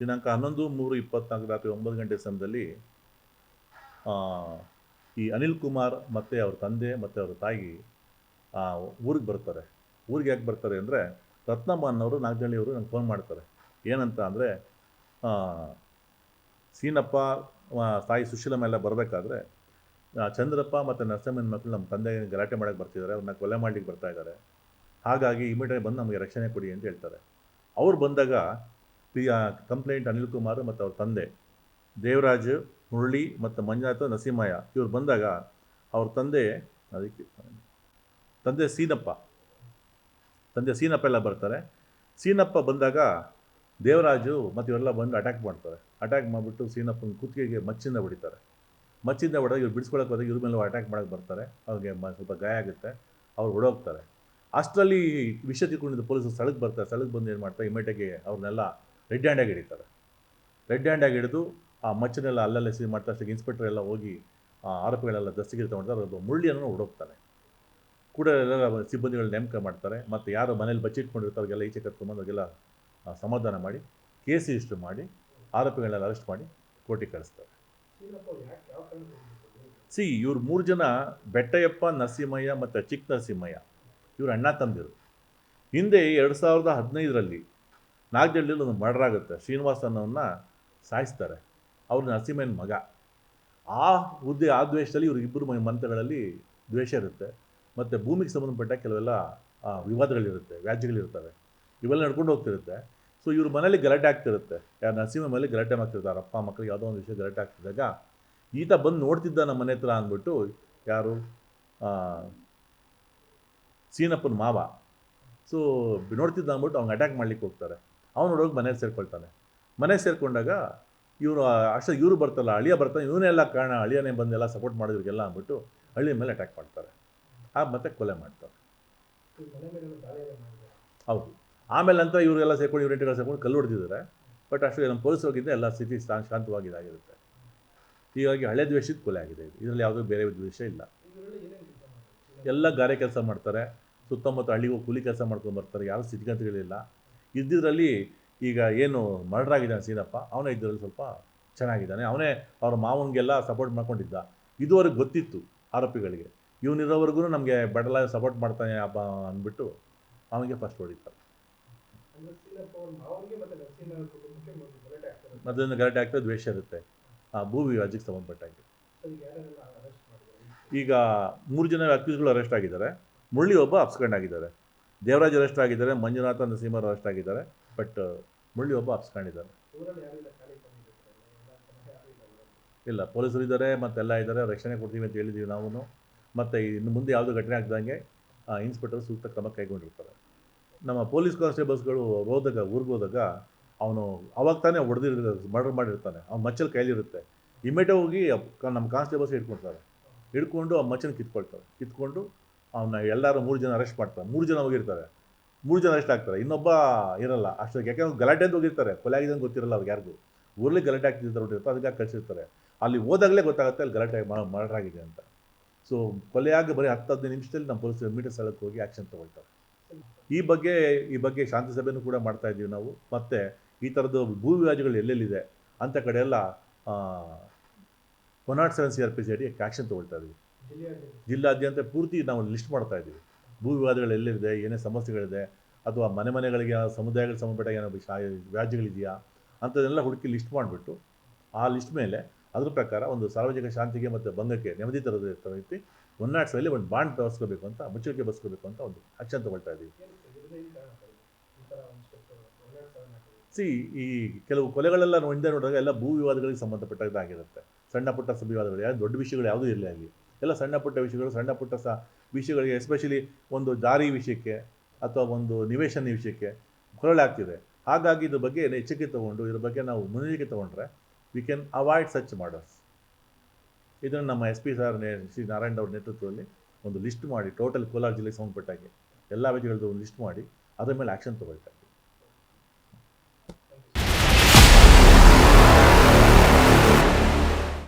ದಿನಾಂಕ 11/3/24 ರಾತ್ರಿ 9 ಗಂಟೆ ಸಮಯದಲ್ಲಿ ಈ ಅನಿಲ್ ಕುಮಾರ್ ಮತ್ತು ಅವ್ರ ತಂದೆ ಮತ್ತು ಅವ್ರ ತಾಯಿ ಊರಿಗೆ ಬರ್ತಾರೆ. ಊರಿಗೆ ಯಾಕೆ ಬರ್ತಾರೆ ಅಂದರೆ, ರತ್ನಮ್ಮ ಅನ್ನೋರು ನಾಗನಹಳ್ಳಿಯವರು ನಂಗೆ ಫೋನ್ ಮಾಡ್ತಾರೆ. ಏನಂತ ಅಂದರೆ, ಸೀನಪ್ಪ ತಾಯಿ ಸುಶೀಲಮ್ಮ ಎಲ್ಲ ಬರಬೇಕಾದ್ರೆ ಚಂದ್ರಪ್ಪ ಮತ್ತು ನರಸಿಂಹನ ಮಕ್ಕಳು ನಮ್ಮ ತಂದೆ ಗಲಾಟೆ ಮಾಡೋಕ್ಕೆ ಬರ್ತಿದ್ದಾರೆ, ಅವ್ರನ್ನ ಕೊಲೆ ಮಾಡಲಿಕ್ಕೆ ಬರ್ತಾ ಇದ್ದಾರೆ. ಹಾಗಾಗಿ ಇಮಿಡಿಯೇಟ್ ಬಂದು ನಮಗೆ ರಕ್ಷಣೆ ಕೊಡಿ ಅಂತ ಹೇಳ್ತಾರೆ. ಅವ್ರು ಬಂದಾಗ ಕಂಪ್ಲೇಂಟ್ ಅನಿಲ್ ಕುಮಾರ್ ಮತ್ತು ಅವ್ರ ತಂದೆ ದೇವರಾಜ್, ಮುರಳಿ ಮತ್ತು ಮಂಜುನಾಥ, ನರಸಿಂಹಯ್ಯ ಇವ್ರು ಬಂದಾಗ ಅವ್ರ ತಂದೆ ಸೀನಪ್ಪ ಎಲ್ಲ ಬರ್ತಾರೆ. ಸೀನಪ್ಪ ಬಂದಾಗ ದೇವರಾಜು ಮತ್ತು ಇವರೆಲ್ಲ ಬಂದು ಅಟ್ಯಾಕ್ ಮಾಡ್ತಾರೆ. ಅಟ್ಯಾಕ್ ಮಾಡಿಬಿಟ್ಟು ಸೀನಪ್ಪನ ಕುತ್ತಿಗೆಗೆ ಮಚ್ಚಿಂದ ಹೊಡಿತಾರೆ. ಮಚ್ಚಿಂದ ಹೊಡೆದಾಗ ಇವ್ರು ಬಿಡಿಸ್ಕೊಳಕ್ಕೆ ಹೋದಾಗ ಇವ್ರ ಮೇಲೆ ಅಟ್ಯಾಕ್ ಮಾಡೋಕ್ಕೆ ಬರ್ತಾರೆ. ಅವ್ರಿಗೆ ಸ್ವಲ್ಪ ಗಾಯ ಆಗುತ್ತೆ, ಅವ್ರು ಹೊಡೋಗ್ತಾರೆ. ಅಷ್ಟರಲ್ಲಿ ವಿಷಯ ತಿಳ್ಕೊಂಡಿದ್ದು ಪೊಲೀಸರು ಸ್ಥಳಕ್ಕೆ ಬರ್ತಾರೆ. ಸ್ಥಳಕ್ಕೆ ಬಂದು ಏನು ಮಾಡ್ತಾರೆ, ಇಮಿಡಿಯೇಟಾಗಿ ಅವ್ರನ್ನೆಲ್ಲ ರೆಡ್ ಹ್ಯಾಂಡಾಗಿ ಹಿಡಿತಾರೆ. ರೆಡ್ ಹ್ಯಾಂಡಾಗಿ ಹಿಡಿದು ಆ ಮಚ್ಚನ್ನೆಲ್ಲ ಅಲ್ಲಲ್ಲೇ ಸೀಲ್ ಮಾಡ್ತಾರೆ. ಅಷ್ಟಕ್ಕೆ ಇನ್ಸ್ಪೆಕ್ಟರ್ ಎಲ್ಲ ಹೋಗಿ ಆರೋಪಿಗಳೆಲ್ಲ ದಸ್ತಗಿರಿ ತೊಗೊಳ್ತಾರೆ. ಅದು ಮುರಳಿಯನ್ನು ಹೊಡೋಗ್ತಾನೆ. ಕೂಡ ಎಲ್ಲ ಸಿಬ್ಬಂದಿಗಳು ನೇಮಕ ಮಾಡ್ತಾರೆ. ಮತ್ತು ಯಾರು ಮನೇಲಿ ಬಚ್ಚಿಟ್ಕೊಂಡಿರ್ತಾರಿಗೆಲ್ಲ ಈಚೆ ಕರ್ಕೊಂಬಂದು ಅವ್ರಿಗೆಲ್ಲ ಸಮಾಧಾನ ಮಾಡಿ ಕೇಸ್ ರಿಜಿಸ್ಟರ್ ಮಾಡಿ ಆರೋಪಿಗಳನ್ನೆಲ್ಲ ಅರೆಸ್ಟ್ ಮಾಡಿ ಕೋರ್ಟಿಗೆ ಕಳಿಸ್ತಾರೆ. ಇವ್ರು 3 ಜನ ಬೆಟ್ಟಯ್ಯಪ್ಪ, ನರಸಿಂಹಯ್ಯ ಮತ್ತು ಚಿಕ್ಕ ನರಸಿಂಹಯ್ಯ ಇವರು ಅಣ್ಣ ತಂದಿರು. ಹಿಂದೆ 2015ರಲ್ಲಿ ನಾಗನಹಳ್ಳಿಯಲ್ಲಿ ಒಂದು ಮರ್ಡರ್ ಆಗುತ್ತೆ. ಶ್ರೀನಿವಾಸ್ ಅನ್ನೋನ್ನ ಸಾಯಿಸ್ತಾರೆ. ಅವ್ರು ನರಸಿಂಹಯ್ಯನ ಮಗ. ಆ ದ್ವೇಷದಲ್ಲಿ ಇಬ್ಬರು ಮಂತ್ರಗಳಲ್ಲಿ ದ್ವೇಷ ಇರುತ್ತೆ. ಮತ್ತು ಭೂಮಿಗೆ ಸಂಬಂಧಪಟ್ಟ ಕೆಲವೆಲ್ಲ ವಿವಾದಗಳಿರುತ್ತೆ, ವ್ಯಾಜ್ಯಗಳಿರ್ತವೆ. ಇವೆಲ್ಲ ನಡ್ಕೊಂಡು ಹೋಗ್ತಿರುತ್ತೆ. ಸೊ ಇವ್ರ ಮನೇಲಿ ಗಲಾಟೆ ಆಗ್ತಿರುತ್ತೆ. ಯಾರು ನರಸಿಂಹ ಮನೇಲಿ ಗಲಾಟೆ ಆಗ್ತಿರ್ತಾರೆ. ಅವ್ರ ಅಪ್ಪ ಮಕ್ಕಳಿಗೆ ಯಾವುದೋ ಒಂದು ವಿಷಯ ಗಲಾಟೆ ಆಗ್ತಿದ್ದಾಗ ಈತ ಬಂದು ನೋಡ್ತಿದ್ದ ನಮ್ಮ ಮನೆ ಹತ್ರ ಅಂದ್ಬಿಟ್ಟು ಯಾರು ಸೀನಪ್ಪನ ಮಾವ ಸೊ ನೋಡ್ತಿದ್ದ ಅಂದ್ಬಿಟ್ಟು ಅವ್ನಿಗೆ ಅಟ್ಯಾಕ್ ಮಾಡ್ಲಿಕ್ಕೆ ಹೋಗ್ತಾರೆ. ಅವ್ನು ನೋಡೋಗಿ ಮನೇಲಿ ಸೇರ್ಕೊಳ್ತಾನೆ. ಮನೆಗೆ ಸೇರಿಕೊಂಡಾಗ ಇವರು ಬರ್ತಾರಲ್ಲ, ಅಳಿಯ ಬರ್ತಾನೆ, ಇವನ್ನೆಲ್ಲ ಕಾರಣ ಅಳಿಯನೇ ಬಂದೆಲ್ಲ ಸಪೋರ್ಟ್ ಮಾಡೋದ್ರಿಗೆಲ್ಲ ಅಂದ್ಬಿಟ್ಟು ಹಳ್ಳಿಯ ಮೇಲೆ ಅಟ್ಯಾಕ್ ಮಾಡ್ತಾರೆ. ಮತ್ತೆ ಕೊಲೆ ಮಾಡ್ತಾರೆ. ಹೌದು. ಆಮೇಲೆ ನಂತರ ಇವರೆಲ್ಲ ಸೇರ್ಕೊಂಡು ಇವರೆಂಟುಗಳು ಸೇರ್ಕೊಂಡು ಕಲ್ಲು ಹೊಡೆದಿದ್ದಾರೆ. ಬಟ್ ಅಷ್ಟು ನಮ್ಮ ಪೊಲೀಸ್ ಹೋಗಿದ್ದೆ ಎಲ್ಲ ಸ್ಥಿತಿ ಶಾಂತವಾಗಿದ್ದಾಗಿರುತ್ತೆ. ಹೀಗಾಗಿ ಹಳೆ ದ್ವೇಷದ ಕೊಲೆ ಆಗಿದೆ. ಇದರಲ್ಲಿ ಯಾವುದೂ ಬೇರೆ ದ್ವೇಷ ಇಲ್ಲ. ಎಲ್ಲ ಗಾರೆ ಕೆಲಸ ಮಾಡ್ತಾರೆ. ಸುತ್ತಮುತ್ತ ಹಳ್ಳಿಗೂ ಕೂಲಿ ಕೆಲಸ ಮಾಡ್ಕೊಂಡು ಬರ್ತಾರೆ. ಯಾರೂ ಸ್ಥಿತಿಗತಿಗಳಿಲ್ಲ. ಇದ್ದಿದ್ರಲ್ಲಿ ಈಗ ಏನು ಮರ್ಡರ್ ಆಗಿದ್ದಾನೆ ಸೀನಪ್ಪ, ಅವನೇ ಇದರಲ್ಲಿ ಸ್ವಲ್ಪ ಚೆನ್ನಾಗಿದ್ದಾನೆ. ಅವನೇ ಅವ್ರ ಮಾವನಿಗೆಲ್ಲ ಸಪೋರ್ಟ್ ಮಾಡ್ಕೊಂಡಿದ್ದ. ಇದುವರೆಗೆ ಗೊತ್ತಿತ್ತು ಆರೋಪಿಗಳಿಗೆ. ಇವನಿರೋವರೆಗೂ ನಮಗೆ ಬಡಲ ಸಪೋರ್ಟ್ ಮಾಡ್ತಾನೆ ಅಪ್ಪ ಅಂದ್ಬಿಟ್ಟು ಅವನಿಗೆ ಫಸ್ಟ್ ಹೊಡಿತಾರೆ. ಮೊದಲಿಂದ ಗಲಾಟೆ ಆಗ್ತದೆ, ದ್ವೇಷ ಇರುತ್ತೆ. ಭೂ ವಿವಾದಕ್ಕೆ ಸಂಬಂಧಪಟ್ಟಾಗೆ ಈಗ 3 ಜನ ಅಕ್ಯೂಸ್ಗಳು ಅರೆಸ್ಟ್ ಆಗಿದ್ದಾರೆ. ಮುರಳಿ ಒಬ್ಬ ಅಬ್ಸ್ಕಾಂಡ್ ಆಗಿದ್ದಾರೆ. ದೇವರಾಜ್ ಅರೆಸ್ಟ್ ಆಗಿದ್ದಾರೆ. ಮಂಜುನಾಥ, ನರಸಿಂಹ ಅರೆಸ್ಟ್ ಆಗಿದ್ದಾರೆ. ಬಟ್ ಮುರಳಿ ಒಬ್ಬ ಅಬ್ಸ್ಕಾಂಡ್ ಇದ್ದಾರೆ. ಇಲ್ಲ, ಪೊಲೀಸರು ಇದ್ದಾರೆ, ಮತ್ತೆಲ್ಲ ಇದ್ದಾರೆ. ರಕ್ಷಣೆ ಕೊಡ್ತೀವಿ ಅಂತ ಹೇಳಿದ್ದೀವಿ ನಾವು. ಮತ್ತು ಇನ್ನು ಮುಂದೆ ಯಾವುದೂ ಘಟನೆ ಆಗ್ದಂಗೆ ಇನ್ಸ್ಪೆಕ್ಟರ್ ಸೂಕ್ತ ಕ್ರಮ ಕೈಗೊಂಡಿರ್ತಾರೆ. ನಮ್ಮ ಪೊಲೀಸ್ ಕಾನ್ಸ್ಟೇಬಲ್ಸ್ಗಳು ಊರಿಗೆ ಹೋದಾಗ ಅವನು ಅವಾಗ ತಾನೇ ಮರ್ಡರ್ ಮಾಡಿರ್ತಾನೆ. ಅವ್ನ ಮಚ್ಚಲ್ಲಿ ಕೈಲಿರುತ್ತೆ. ಇಮಿಡಿಯೇಟಾಗಿ ಹೋಗಿ ನಮ್ಮ ಕಾನ್ಸ್ಟೇಬಲ್ಸ್ ಹಿಡ್ಕೊಂಡು ಆ ಮಚ್ಚನ್ನು ಕಿತ್ಕೊಂಡು ಅವನ್ನ ಎಲ್ಲರೂ 3 ಜನ ಅರೆಸ್ಟ್ ಮಾಡ್ತಾರೆ. 3 ಜನ ಹೋಗಿರ್ತಾರೆ. 3 ಜನ ಅರೆಸ್ಟ್ ಆಗ್ತಾರೆ. ಇನ್ನೊಬ್ಬ ಇರಲ್ಲ ಅಷ್ಟೊತ್ತಿಗೆ. ಯಾಕೆಂದ್ರೆ ಗಲಾಟೆ ಅಂತ ಹೋಗಿರ್ತಾರೆ. ಕೊಲೆ ಆಗಿದೆ ಅಂತ ಗೊತ್ತಿರಲ್ಲ ಅವ್ರಿಗೆ ಯಾರಿಗೂ. ಊರಲ್ಲಿ ಗಲಾಟೆ ಆಗ್ತಿರ್ತಾರೆ, ಹೊಟ್ಟಿರ್ತಾರೆ. ಅದಕ್ಕೆ ಕಳಿಸಿರ್ತಾರೆ. ಅಲ್ಲಿ ಹೋದಾಗಲೇ ಗೊತ್ತಾಗುತ್ತೆ ಅಲ್ಲಿ ಗಲಾಟೆ ಮರ್ಡರ್ ಆಗಿದೆ ಅಂತ. ಸೊ ಕೊಲೆಯಾಗಿ ಬರೀ 10-15 ನಿಮಿಷದಲ್ಲಿ ನಮ್ಮ ಪೊಲೀಸರು ಮೀಟರ್ ಸ್ಥಳಕ್ಕೆ ಹೋಗಿ ಆ್ಯಕ್ಷನ್ ತೊಗೊಳ್ತಾರೆ. ಈ ಬಗ್ಗೆ ಶಾಂತಿ ಸಭೆನೂ ಕೂಡ ಮಾಡ್ತಾ ಇದ್ದೀವಿ ನಾವು. ಮತ್ತು ಈ ಥರದ್ದು ಭೂ ವಿವಾದಗಳು ಎಲ್ಲೆಲ್ಲಿದೆ ಅಂಥ ಕಡೆ ಎಲ್ಲ 107 CRPC ಅಡಿ ಆ್ಯಕ್ಷನ್ ತೊಗೊಳ್ತಾ ಇದ್ದೀವಿ. ಜಿಲ್ಲಾದ್ಯಂತ ಪೂರ್ತಿ ನಾವು ಲಿಸ್ಟ್ ಮಾಡ್ತಾ ಇದ್ದೀವಿ. ಭೂ ವಿವಾದಗಳು ಎಲ್ಲಿದೆ, ಏನೇ ಸಮಸ್ಯೆಗಳಿದೆ, ಅಥವಾ ಮನೆಗಳಿಗೆ ಸಮುದಾಯಗಳಿಗೆ ಸಂಬಂಧಪಟ್ಟ ಏನೋ ವ್ಯಾಜ್ಯಗಳಿದೆಯಾ ಅಂಥದ್ದೆಲ್ಲ ಹುಡುಕಿ ಲಿಸ್ಟ್ ಮಾಡಿಬಿಟ್ಟು ಆ ಲಿಸ್ಟ್ ಮೇಲೆ ಅದ್ರ ಪ್ರಕಾರ ಒಂದು ಸಾರ್ವಜನಿಕ ಶಾಂತಿಗೆ ಮತ್ತು ಭಂಗಕ್ಕೆ ನೆಮ್ಮದಿ ತರದ ರೀತಿ 107 ಒಂದು ಬಾಂಡ್ ಬರೆಸ್ಕೋಬೇಕು ಅಂತ, ಮುಚ್ಚಳಿಕೆ ಬರೆಸ್ಕೋಬೇಕು ಅಂತ ಒಂದು ಆಕ್ಷನ್ ತೊಗೊಳ್ತಾ ಇದ್ದೀವಿ. ಈ ಕೆಲವು ಕೊಲೆಗಳೆಲ್ಲ ಹಿಂದೆ ನೋಡಿದಾಗ ಎಲ್ಲ ಭೂ ವಿವಾದಗಳಿಗೆ ಸಂಬಂಧಪಟ್ಟದ್ದಾಗಿರುತ್ತೆ. ಸಣ್ಣ ಪುಟ್ಟ ವಿವಾದಗಳು, ಯಾರು ದೊಡ್ಡ ವಿಷಯಗಳು ಯಾವುದೂ ಇರಲಿ ಅಲ್ಲಿ. ಎಲ್ಲ ಸಣ್ಣ ಪುಟ್ಟ ವಿಷಯಗಳು, ಸಣ್ಣ ಪುಟ್ಟ ವಿಷಯಗಳಿಗೆ, ಎಸ್ಪೆಷಲಿ ಒಂದು ದಾರಿ ವಿಷಯಕ್ಕೆ ಅಥವಾ ಒಂದು ನಿವೇಶನ ವಿಷಯಕ್ಕೆ ಕೊಲೆ ಆಗ್ತಿದೆ. ಹಾಗಾಗಿ ಇದ್ರ ಬಗ್ಗೆ ಎಚ್ಚರಿಕೆ ತೊಗೊಂಡು ಇದ್ರ ಬಗ್ಗೆ ನಾವು ಮುನ್ನೆಚ್ಚರಿಕೆ ತೊಗೊಂಡ್ರೆ we can avoid such murders. ಇದನ್ನು ನಮ್ಮ SP ಸರ್ ಶ್ರೀ ನಾರಾಯಣ್ ಅವ್ರ ನೇತೃತ್ವದಲ್ಲಿ ಒಂದು ಲಿಸ್ಟ್ ಮಾಡಿ, ಟೋಟಲ್ ಕೋಲಾರ ಜಿಲ್ಲೆಗೆ ಸಂಬಂಧಪಟ್ಟಾಗೆ ಎಲ್ಲ ವಿಷಯಗಳದ್ದು ಒಂದು ಲಿಸ್ಟ್ ಮಾಡಿ ಅದರ ಮೇಲೆ ಆ್ಯಕ್ಷನ್ ತೊಗೊಳ್ತಾರೆ.